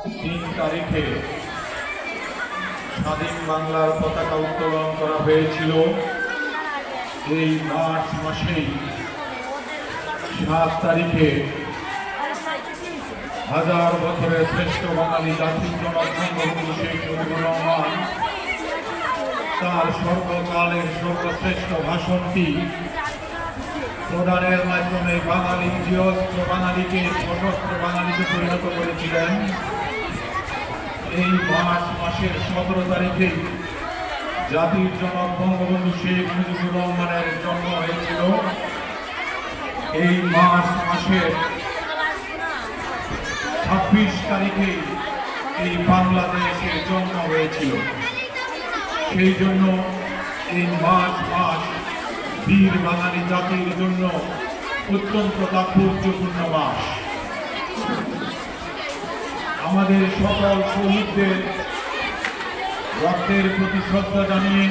3 তারিখে স্বাধীন বাংলার পতাকা উত্তোলন করা হয়েছিল। এই মার্চ মাসেই 7 তারিখে হাজার বছরের শ্রেষ্ঠ বাঙালি জাতির জনক বঙ্গবন্ধু শেখ মুজিবুর রহমান তার সর্বকালের সর্বশ্রেষ্ঠ ভাষণটি প্রদানের মাধ্যমে বাঙালি গৃহস্থ বাঙালিকে সশস্ত্র বাঙালিকে পরিণত করেছিলেন। এই মার্চ মাসের 17 তারিখে জাতির জনক বঙ্গবন্ধু শেখ মুজিবুর রহমানের জন্ম হয়েছিল। এই মার্চ মাসের 26 তারিখে এই বাংলাদেশের জন্ম হয়েছিল। সেই জন্য এই মার্চ মাস বীর বাঙালি জাতির জন্য অত্যন্ত তাৎপর্যপূর্ণ মাস। আমাদের সকল শহীদদের রক্তের প্রতি শ্রদ্ধা জানিয়ে